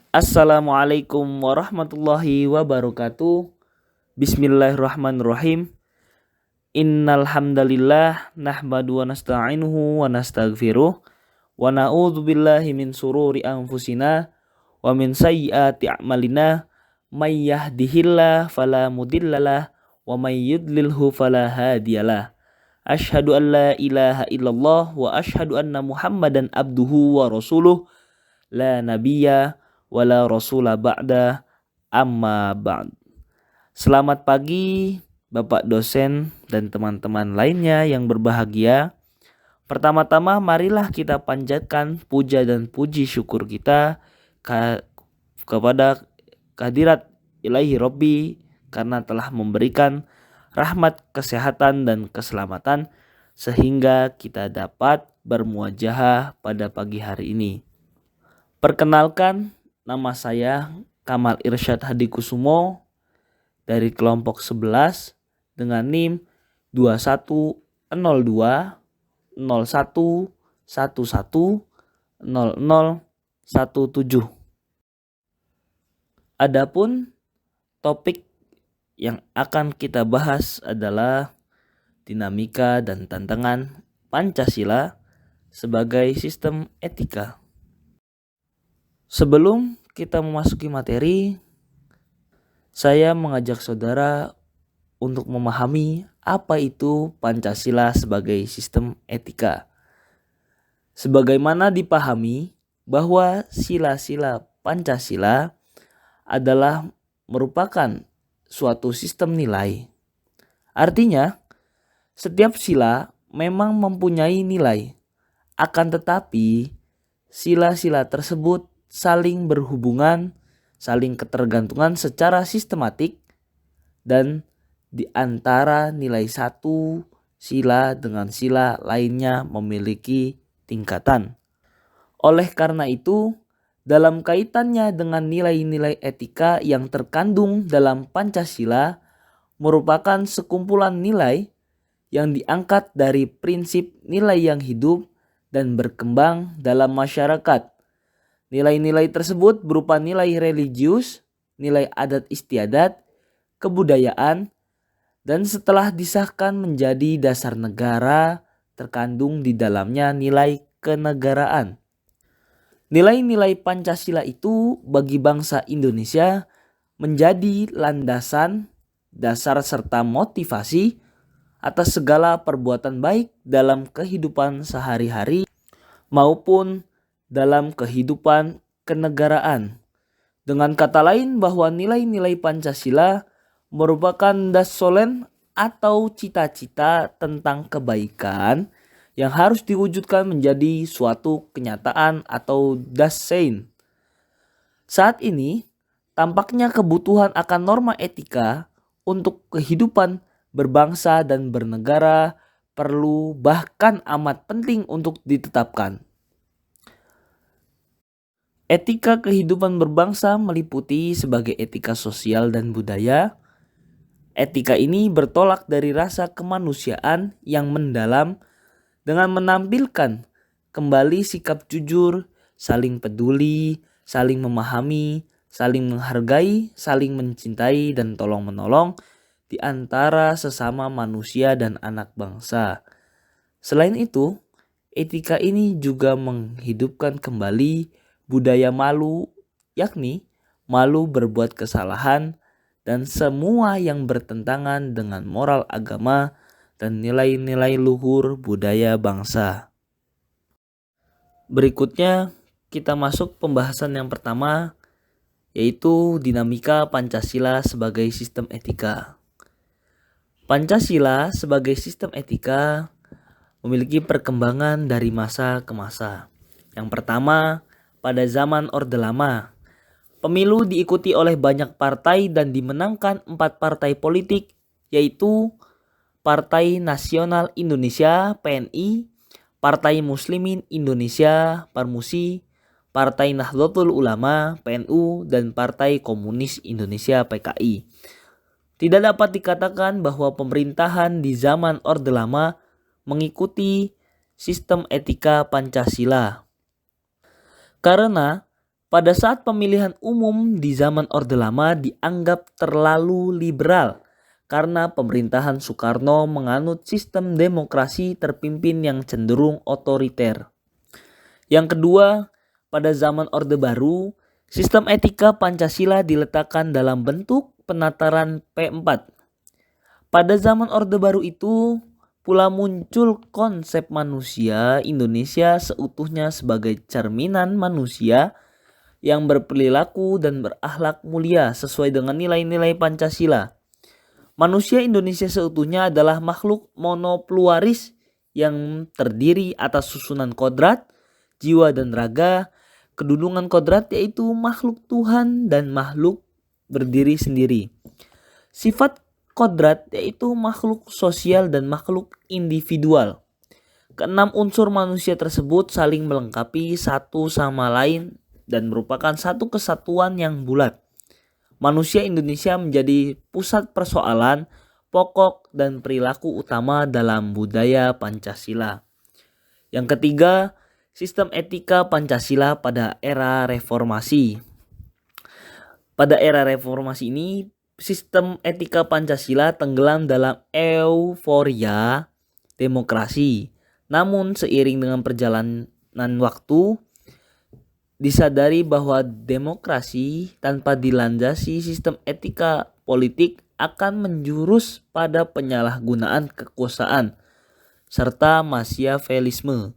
Assalamualaikum warahmatullahi wabarakatuh. Bismillahirrahmanirrahim. Innal hamdalillah nahmadu wa nasta'inuhu wa nastaghfiruh wa na'udzu billahi min sururi anfusina wa min sayyiati a'malina may yahdihillahu fala mudhillalah wa may yudlilhu fala hadiyalah. Asyhadu an la ilaha illallah wa asyhadu anna Muhammadan abduhu wa rasuluh la nabiyya wala rasula ba'da amma ba'd. Selamat pagi Bapak dosen dan teman-teman lainnya yang berbahagia. Pertama-tama marilah kita panjatkan puja dan puji syukur kita kepada kehadirat Ilahi Robbi karena telah memberikan rahmat, kesehatan dan keselamatan sehingga kita dapat bermuajahah pada pagi hari ini. Perkenalkan, nama saya Kamal Irsyad Hadikusumo dari kelompok 11 dengan NIM 2102 01 11 0017. Adapun topik yang akan kita bahas adalah dinamika dan tantangan Pancasila sebagai sistem etika. Sebelum kita memasuki materi, saya mengajak saudara untuk memahami apa itu Pancasila sebagai sistem etika. Sebagaimana dipahami bahwa sila-sila Pancasila adalah merupakan suatu sistem nilai. Artinya, setiap sila memang mempunyai nilai, akan tetapi sila-sila tersebut saling berhubungan, saling ketergantungan secara sistematik, dan di antara nilai satu sila dengan sila lainnya memiliki tingkatan. Oleh karena itu, dalam kaitannya dengan nilai-nilai etika yang terkandung dalam Pancasila merupakan sekumpulan nilai yang diangkat dari prinsip nilai yang hidup dan berkembang dalam masyarakat. Nilai-nilai tersebut berupa nilai religius, nilai adat istiadat, kebudayaan, dan setelah disahkan menjadi dasar negara, terkandung di dalamnya nilai kenegaraan. Nilai-nilai Pancasila itu bagi bangsa Indonesia menjadi landasan, dasar serta motivasi atas segala perbuatan baik dalam kehidupan sehari-hari maupun dalam kehidupan kenegaraan. Dengan kata lain bahwa nilai-nilai Pancasila merupakan dassolen atau cita-cita tentang kebaikan yang harus diwujudkan menjadi suatu kenyataan atau dassein. Saat ini tampaknya kebutuhan akan norma etika untuk kehidupan berbangsa dan bernegara perlu bahkan amat penting untuk ditetapkan. Etika kehidupan berbangsa meliputi sebagai etika sosial dan budaya. Etika ini bertolak dari rasa kemanusiaan yang mendalam dengan menampilkan kembali sikap jujur, saling peduli, saling memahami, saling menghargai, saling mencintai dan tolong-menolong di antara sesama manusia dan anak bangsa. Selain itu, etika ini juga menghidupkan kembali budaya malu, yakni malu berbuat kesalahan dan semua yang bertentangan dengan moral agama dan nilai-nilai luhur budaya bangsa. Berikutnya kita masuk pembahasan yang pertama, yaitu dinamika Pancasila sebagai sistem etika. Pancasila sebagai sistem etika memiliki perkembangan dari masa ke masa. Yang pertama, pada zaman Orde Lama, pemilu diikuti oleh banyak partai dan dimenangkan 4 partai politik, yaitu Partai Nasional Indonesia (PNI), Partai Muslimin Indonesia (Parmusi), Partai Nahdlatul Ulama (PNU), dan Partai Komunis Indonesia (PKI). Tidak dapat dikatakan bahwa pemerintahan di zaman Orde Lama mengikuti sistem etika Pancasila, karena Pada saat pemilihan umum di zaman Orde Lama dianggap terlalu liberal karena pemerintahan Soekarno menganut sistem demokrasi terpimpin yang cenderung otoriter. Yang kedua, pada zaman Orde Baru, sistem etika Pancasila diletakkan dalam bentuk penataran P4. Pada zaman Orde Baru itu pula muncul konsep manusia Indonesia seutuhnya sebagai cerminan manusia yang berperilaku dan berakhlak mulia sesuai dengan nilai-nilai Pancasila. Manusia Indonesia seutuhnya adalah makhluk monopluaris yang terdiri atas susunan kodrat, jiwa dan raga. Kedunungan kodrat yaitu makhluk Tuhan dan makhluk berdiri sendiri. Sifat kodrat yaitu makhluk sosial dan makhluk individual. Keenam unsur manusia tersebut saling melengkapi satu sama lain dan merupakan satu kesatuan yang bulat. Manusia Indonesia menjadi pusat persoalan, pokok dan perilaku utama dalam budaya Pancasila. Yang ketiga, sistem etika Pancasila pada era reformasi. Pada era reformasi ini, sistem etika Pancasila tenggelam dalam euforia demokrasi. Namun seiring dengan perjalanan waktu, disadari bahwa demokrasi tanpa dilandasi sistem etika politik akan menjurus pada penyalahgunaan kekuasaan serta Machiavellisme,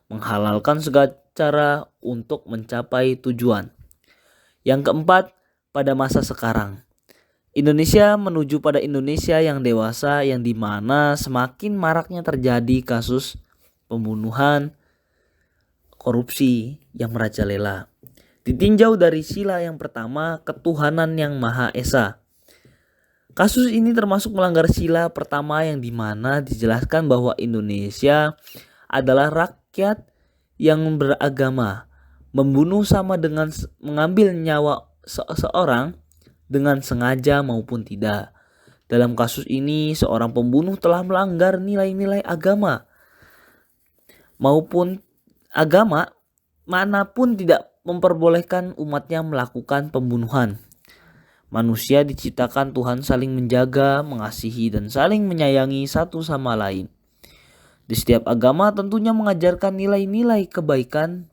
menghalalkan segala cara untuk mencapai tujuan. Yang keempat, pada masa sekarang, Indonesia menuju pada Indonesia yang dewasa yang dimana semakin maraknya terjadi kasus pembunuhan, korupsi yang merajalela. Ditinjau dari sila yang pertama, ketuhanan yang Maha Esa. Kasus ini termasuk melanggar sila pertama yang dimana dijelaskan bahwa Indonesia adalah rakyat yang beragama. Membunuh sama dengan mengambil nyawa seseorang dengan sengaja maupun tidak. Dalam kasus ini, seorang pembunuh telah melanggar nilai-nilai agama maupun agama manapun tidak memperbolehkan umatnya melakukan pembunuhan. Manusia diciptakan Tuhan saling menjaga, mengasihi, dan saling menyayangi satu sama lain. Di setiap agama tentunya mengajarkan nilai-nilai kebaikan.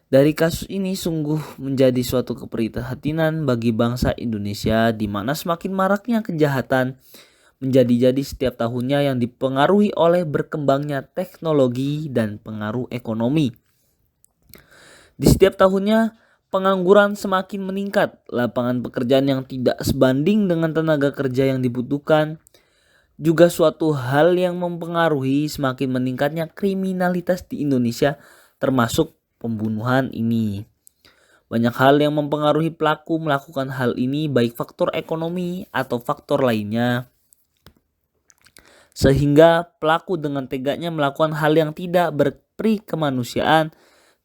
Dari kasus ini sungguh menjadi suatu keprihatinan bagi bangsa Indonesia di mana semakin maraknya kejahatan menjadi-jadi setiap tahunnya yang dipengaruhi oleh berkembangnya teknologi dan pengaruh ekonomi. Di setiap tahunnya pengangguran semakin meningkat, lapangan pekerjaan yang tidak sebanding dengan tenaga kerja yang dibutuhkan juga suatu hal yang mempengaruhi semakin meningkatnya kriminalitas di Indonesia termasuk pembunuhan ini. Banyak hal yang mempengaruhi pelaku melakukan hal ini baik faktor ekonomi atau faktor lainnya. Sehingga pelaku dengan teganya melakukan hal yang tidak berperi kemanusiaan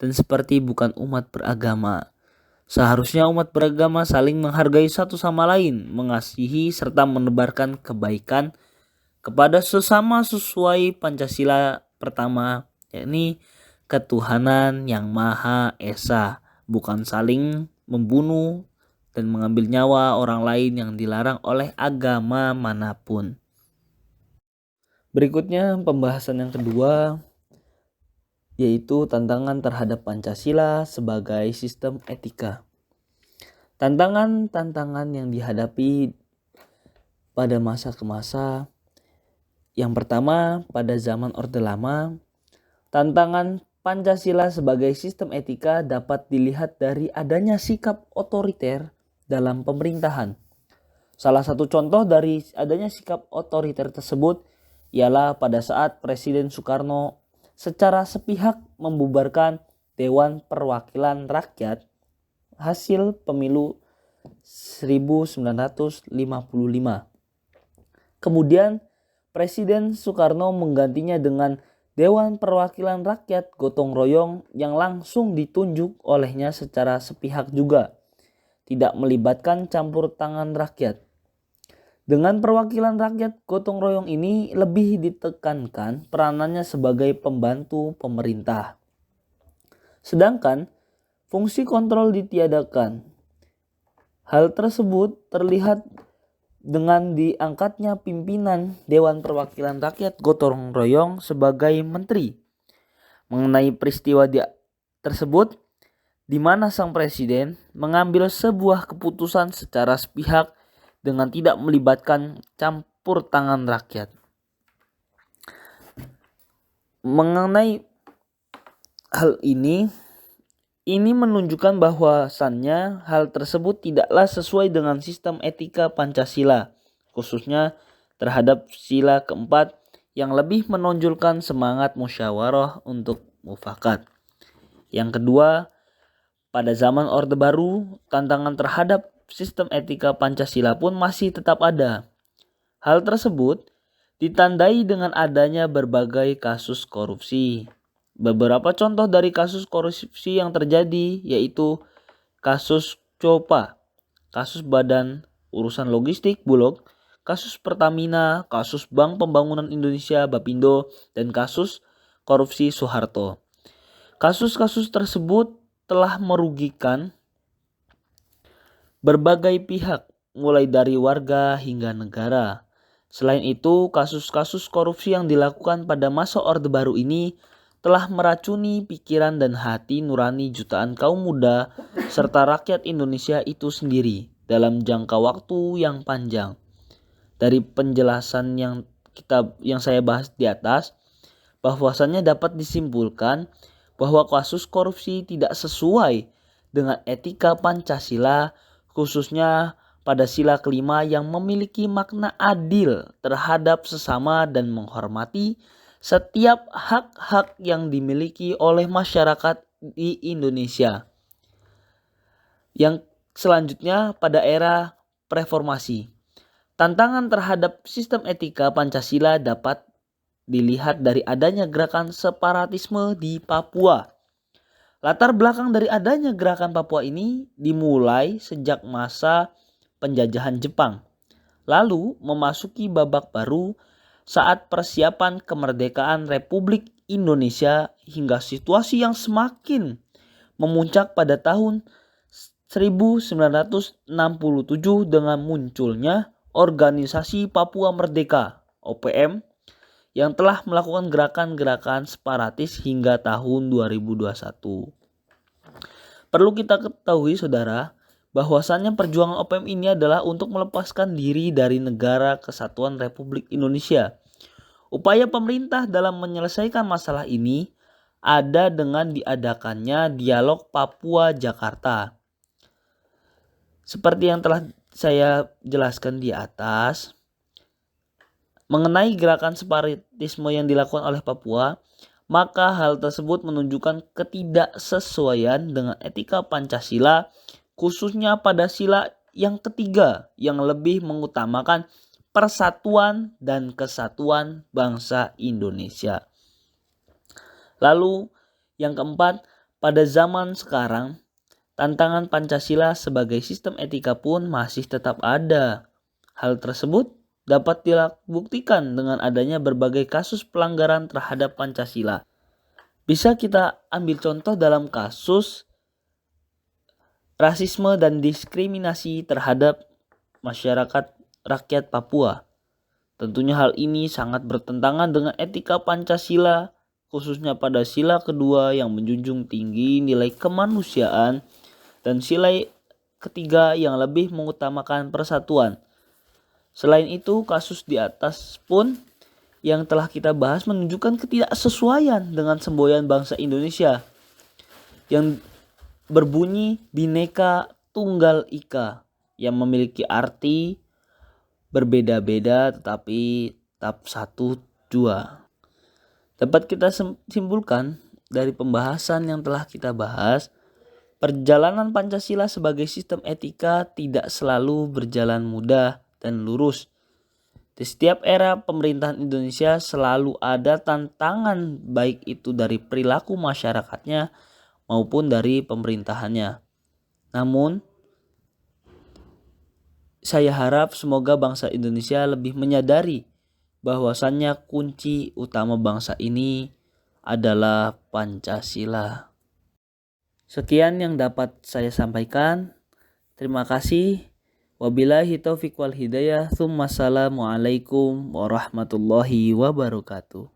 dan seperti bukan umat beragama. Seharusnya umat beragama saling menghargai satu sama lain, mengasihi serta menebarkan kebaikan kepada sesama sesuai Pancasila pertama, yakni ketuhanan yang Maha Esa, bukan saling membunuh dan mengambil nyawa orang lain yang dilarang oleh agama manapun. Berikutnya pembahasan yang kedua yaitu tantangan terhadap Pancasila sebagai sistem etika. Tantangan-tantangan yang dihadapi pada masa ke masa. Yang pertama, pada zaman Orde Lama, tantangan Pancasila sebagai sistem etika dapat dilihat dari adanya sikap otoriter dalam pemerintahan. Salah satu contoh dari adanya sikap otoriter tersebut ialah pada saat Presiden Soekarno secara sepihak membubarkan Dewan Perwakilan Rakyat hasil pemilu 1955. Kemudian Presiden Soekarno menggantinya dengan Dewan Perwakilan Rakyat gotong royong yang langsung ditunjuk olehnya secara sepihak juga, tidak melibatkan campur tangan rakyat. Dengan perwakilan rakyat gotong royong ini lebih ditekankan peranannya sebagai pembantu pemerintah. Sedangkan fungsi kontrol ditiadakan. Hal tersebut terlihat dengan diangkatnya pimpinan Dewan Perwakilan Rakyat gotong royong sebagai menteri. Mengenai peristiwa tersebut, di mana sang presiden mengambil sebuah keputusan secara sepihak dengan tidak melibatkan campur tangan rakyat. Mengenai hal ini menunjukkan bahwasannya hal tersebut tidaklah sesuai dengan sistem etika Pancasila, khususnya terhadap sila keempat yang lebih menonjolkan semangat musyawarah untuk mufakat. Yang kedua, pada zaman Orde Baru, tantangan terhadap sistem etika Pancasila pun masih tetap ada. Hal tersebut ditandai dengan adanya berbagai kasus korupsi. Beberapa contoh dari kasus korupsi yang terjadi yaitu kasus COPA, kasus Badan Urusan Logistik Bulog, kasus Pertamina, kasus Bank Pembangunan Indonesia Bapindo, dan kasus korupsi Soeharto. Kasus-kasus tersebut telah merugikan berbagai pihak, mulai dari warga hingga negara. Selain itu, kasus-kasus korupsi yang dilakukan pada masa Orde Baru ini telah meracuni pikiran dan hati nurani jutaan kaum muda serta rakyat Indonesia itu sendiri dalam jangka waktu yang panjang. Dari penjelasan yang saya bahas di atas, bahwasannya dapat disimpulkan bahwa kasus korupsi tidak sesuai dengan etika Pancasila, khususnya pada sila kelima yang memiliki makna adil terhadap sesama dan menghormati setiap hak-hak yang dimiliki oleh masyarakat di Indonesia. Yang selanjutnya pada era reformasi. Tantangan terhadap sistem etika Pancasila dapat dilihat dari adanya gerakan separatisme di Papua. Latar belakang dari adanya gerakan Papua ini dimulai sejak masa penjajahan Jepang, lalu memasuki babak baru saat persiapan kemerdekaan Republik Indonesia hingga situasi yang semakin memuncak pada tahun 1967 dengan munculnya Organisasi Papua Merdeka (OPM) yang telah melakukan gerakan-gerakan separatis hingga tahun 2021. Perlu kita ketahui saudara, bahwasannya perjuangan OPM ini adalah untuk melepaskan diri dari Negara Kesatuan Republik Indonesia. Upaya pemerintah dalam menyelesaikan masalah ini ada dengan diadakannya Dialog Papua Jakarta. Seperti yang telah saya jelaskan di atas, mengenai gerakan separatisme yang dilakukan oleh Papua, maka hal tersebut menunjukkan ketidaksesuaian dengan etika Pancasila, khususnya pada sila yang ketiga yang lebih mengutamakan persatuan dan kesatuan bangsa Indonesia. Lalu yang keempat, pada zaman sekarang tantangan Pancasila sebagai sistem etika pun masih tetap ada. Hal tersebut dapat dibuktikan dengan adanya berbagai kasus pelanggaran terhadap Pancasila. Bisa kita ambil contoh dalam kasus rasisme dan diskriminasi terhadap masyarakat rakyat Papua. Tentunya hal ini sangat bertentangan dengan etika Pancasila, khususnya pada sila kedua yang menjunjung tinggi nilai kemanusiaan dan sila ketiga yang lebih mengutamakan persatuan. Selain itu, kasus di atas pun yang telah kita bahas menunjukkan ketidaksesuaian dengan semboyan bangsa Indonesia yang berbunyi Bhinneka Tunggal Ika, yang memiliki arti berbeda-beda tetapi tetap satu jua. Dapat kita simpulkan dari pembahasan yang telah kita bahas, perjalanan Pancasila sebagai sistem etika tidak selalu berjalan mudah dan lurus. Di setiap era pemerintahan Indonesia selalu ada tantangan, baik itu dari perilaku masyarakatnya maupun dari pemerintahannya. Namun, saya harap semoga bangsa Indonesia lebih menyadari bahwasannya kunci utama bangsa ini adalah Pancasila. Sekian yang dapat saya sampaikan. Terima kasih. Wabillahi taufiq wal hidayah. Assalamualaikum warahmatullahi wabarakatuh.